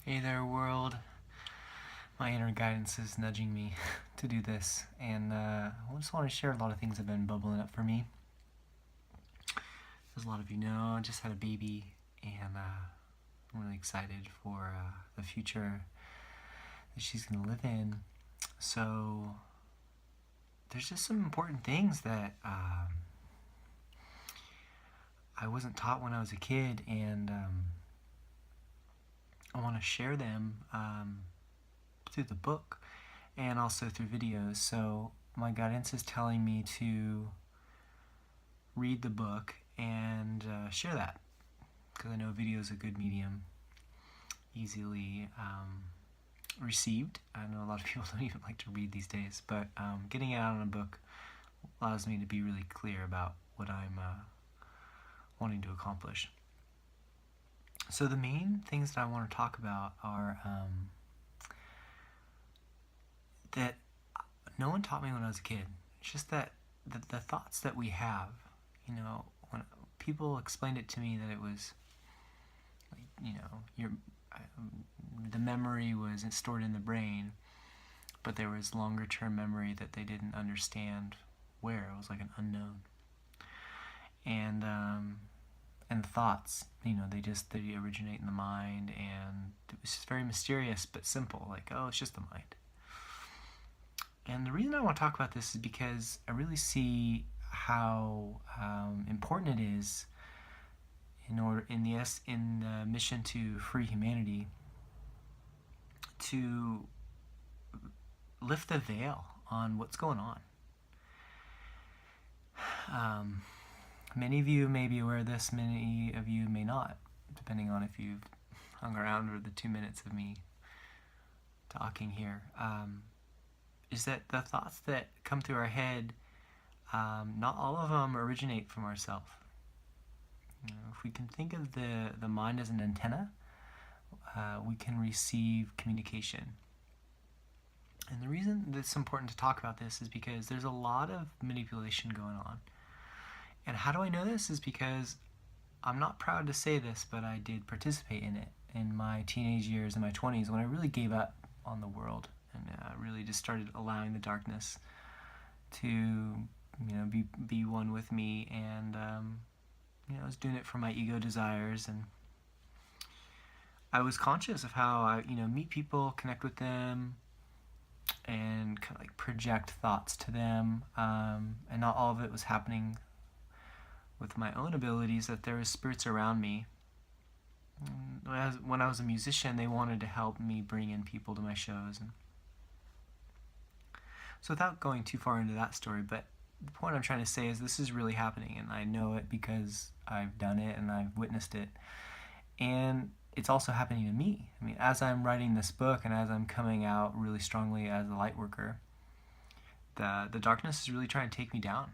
Hey there, world. My inner guidance is nudging me to do this, and I just want to share a lot of things that have been bubbling up for me. As a lot of you know, I just had a baby, and I'm really excited for the future that she's going to live in. So, there's just some important things that I wasn't taught when I was a kid, and I want to share them through the book and also through videos. So my guidance is telling me to read the book and share that, because I know video is a good medium, easily received. I know a lot of people don't even like to read these days, but getting it out in a book allows me to be really clear about what I'm wanting to accomplish. So the main things that I want to talk about are that no one taught me when I was a kid. It's just that the thoughts that we have, when people explained it to me, that it was, like, the memory was stored in the brain, but there was longer term memory that they didn't understand where. It was like an unknown. And thoughts, they originate in the mind, and it was just very mysterious but simple. Like, oh, it's just the mind. And the reason I want to talk about this is because I really see how important it is in the mission to free humanity, to lift the veil on what's going on. Many of you may be aware of this, many of you may not, depending on if you've hung around for the 2 minutes of me talking here. Is that the thoughts that come through our head, not all of them originate from ourselves. If we can think of the mind as an antenna, we can receive communication. And the reason that it's important to talk about this is because there's a lot of manipulation going on. And how do I know this? Is because I'm not proud to say this, but I did participate in it in my teenage years, in my 20s, when I really gave up on the world and really just started allowing the darkness to be one with me. And I was doing it for my ego desires, and I was conscious of how I meet people, connect with them, and kind of like project thoughts to them, and not all of it was happening with my own abilities. That there was spirits around me. When I was a musician, they wanted to help me bring in people to my shows. And so without going too far into that story, but the point I'm trying to say is this is really happening, and I know it because I've done it and I've witnessed it. And it's also happening to me. I mean, as I'm writing this book and as I'm coming out really strongly as a light worker, the darkness is really trying to take me down.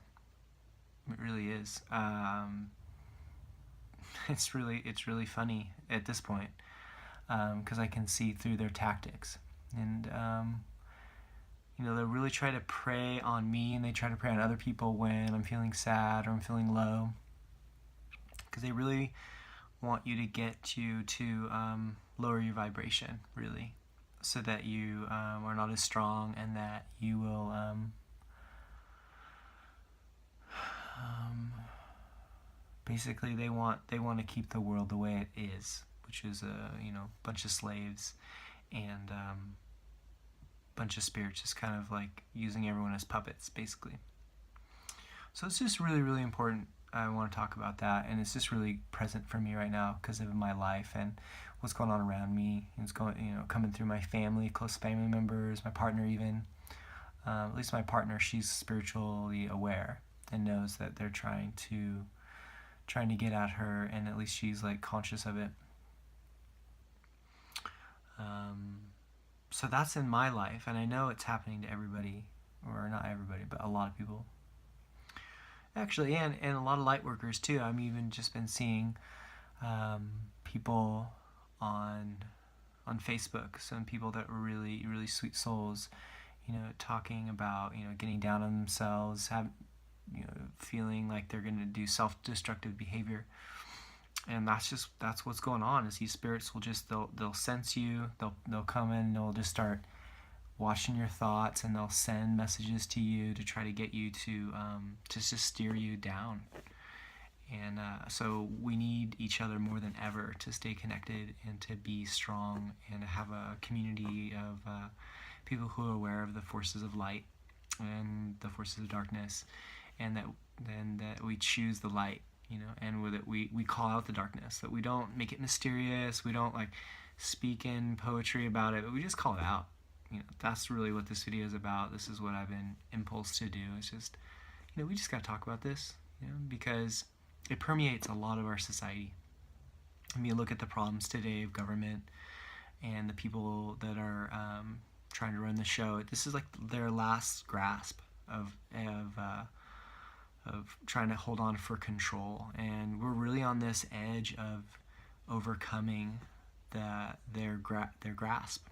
It really is. It's really funny at this point, because I can see through their tactics. And they really try to prey on me, and they try to prey on other people when I'm feeling sad or I'm feeling low, because they really want you to get you to lower your vibration, really, so that you are not as strong, and that you will basically they want to keep the world the way it is, which is a bunch of slaves and bunch of spirits just kind of like using everyone as puppets, basically. So it's just really, really important. I want to talk about that, and it's just really present for me right now because of my life and what's going on around me. It's going, coming through my family, close family members, my partner even. At least my partner, she's spiritually aware and knows that they're trying to get at her, and at least she's like conscious of it. So that's in my life, and I know it's happening to everybody, or not everybody, but a lot of people. Actually, and a lot of light workers too. I've even just been seeing people on Facebook, some people that were really, really sweet souls, talking about getting down on themselves, feeling like they're going to do self-destructive behavior. And that's what's going on. Is these spirits will just they'll sense you. They'll come in. And they'll just start watching your thoughts, and they'll send messages to you to try to get you to just steer you down. And so we need each other more than ever to stay connected and to be strong and to have a community of people who are aware of the forces of light and the forces of darkness, and that we choose the light, and with it we call out the darkness. That we don't make it mysterious. We don't like speak in poetry about it, but we just call it out. That's really what this video is about. This is what I've been impulsed to do. It's just, we just got to talk about this, because it permeates a lot of our society. I mean, look at the problems today of government and the people that are trying to run the show. This is like their last grasp of trying to hold on for control, and we're really on this edge of overcoming their grasp.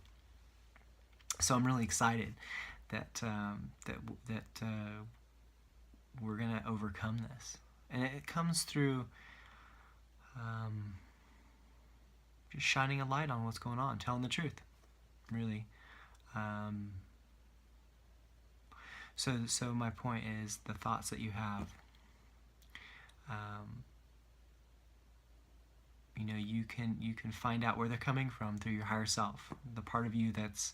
So I'm really excited that we're gonna overcome this, and it comes through just shining a light on what's going on, telling the truth, really. So my point is, the thoughts that you have, you can find out where they're coming from through your higher self, the part of you that's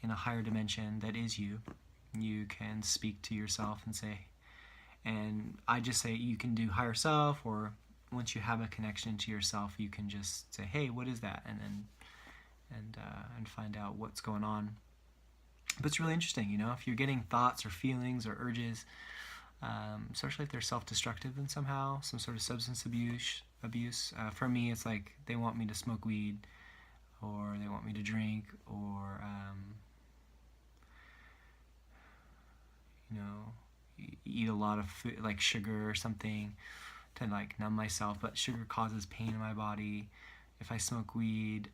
in a higher dimension that is you. You can speak to yourself and say, and I just say you can do higher self, or once you have a connection to yourself, you can just say, hey, what is that? And then and find out what's going on. But it's really interesting, if you're getting thoughts or feelings or urges, especially if they're self-destructive and somehow, some sort of substance abuse. For me, it's like they want me to smoke weed, or they want me to drink, or eat a lot of food, like sugar or something, to like numb myself. But sugar causes pain in my body. If I smoke weed,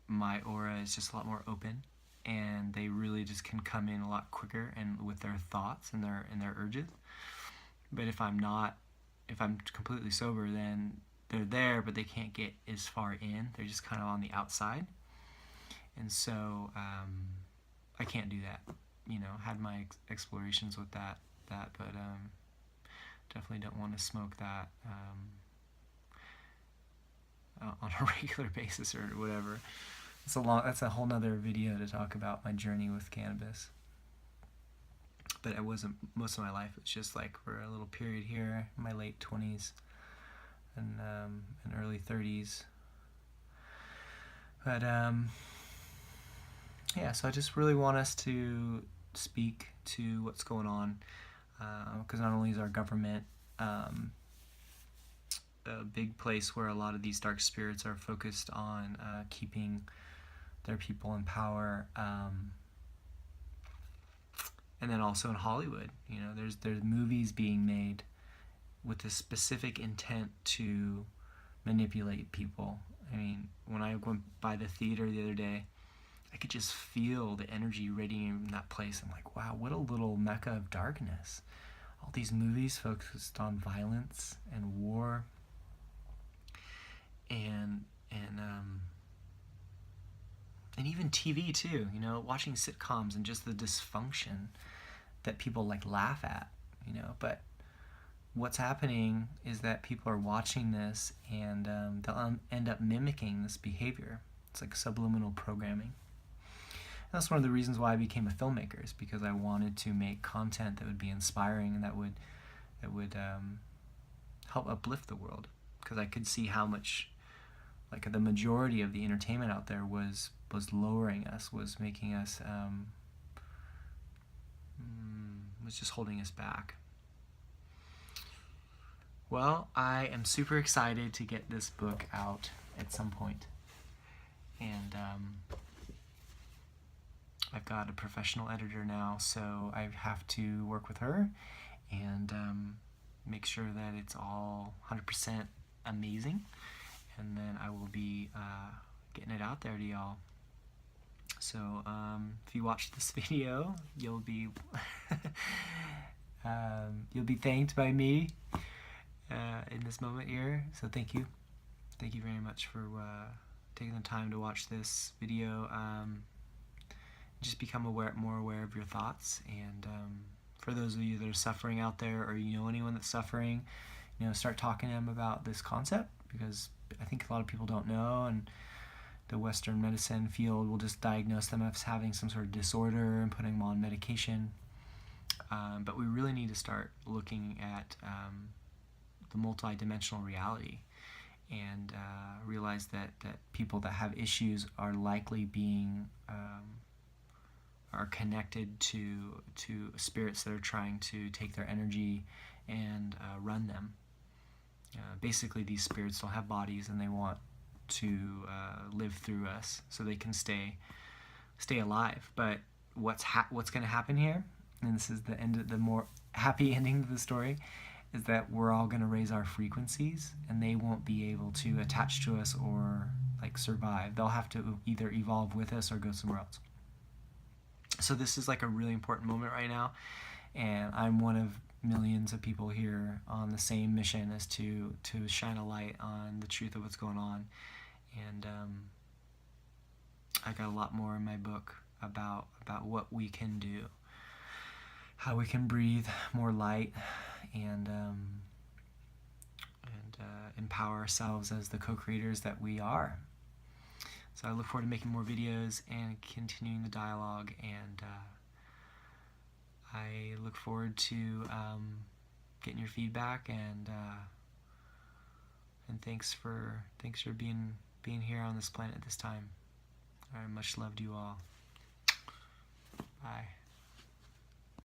my aura is just a lot more open, and they really just can come in a lot quicker and with their thoughts and their urges. But if I'm completely sober, then they're there, but they can't get as far in. They're just kind of on the outside. And so I can't do that. Had my explorations with that, but definitely don't want to smoke that on a regular basis or whatever. That's a whole nother video to talk about my journey with cannabis. But it wasn't most of my life. It's just like for a little period here, in my late 20s and early 30s. But yeah, so I just really want us to speak to what's going on, because not only is our government a big place where a lot of these dark spirits are focused on keeping their people in power, and then also in Hollywood, there's movies being made with a specific intent to manipulate people. I mean, when I went by the theater the other day, I could just feel the energy radiating from that place. I'm like, wow, what a little mecca of darkness. All these movies focused on violence and war, and even TV too, watching sitcoms and just the dysfunction that people like laugh at, but what's happening is that people are watching this, and they'll end up mimicking this behavior. It's like subliminal programming. And that's one of the reasons why I became a filmmaker, is because I wanted to make content that would be inspiring and that would help uplift the world, because I could see how much, like, the majority of the entertainment out there was lowering us, was making us, was just holding us back. Well, I am super excited to get this book out at some point. And I've got a professional editor now, so I have to work with her and make sure that it's all 100% amazing. And then I will be getting it out there to y'all. So if you watch this video, you'll be thanked by me. in this moment here. So thank you. Thank you very much for taking the time to watch this video. Just become more aware of your thoughts. And for those of you that are suffering out there, or you know anyone that's suffering, start talking to them about this concept, because I think a lot of people don't know, and the Western medicine field will just diagnose them as having some sort of disorder and putting them on medication. But we really need to start looking at the multi-dimensional reality, and realize that people that have issues are likely being are connected to spirits that are trying to take their energy and run them. Basically, these spirits don't have bodies, and they want to live through us so they can stay alive. But what's going to happen here, and this is the more happy ending of the story, is that we're all going to raise our frequencies, and they won't be able to attach to us or survive. They'll have to either evolve with us or go somewhere else. So this is a really important moment right now, and I'm one of millions of people here on the same mission as to shine a light on the truth of what's going on. And I got a lot more in my book about what we can do, how we can breathe more light, and empower ourselves as the co-creators that we are. So I look forward to making more videos and continuing the dialogue, and I look forward to getting your feedback, and thanks for being here on this planet at this time. I much love you all. Bye.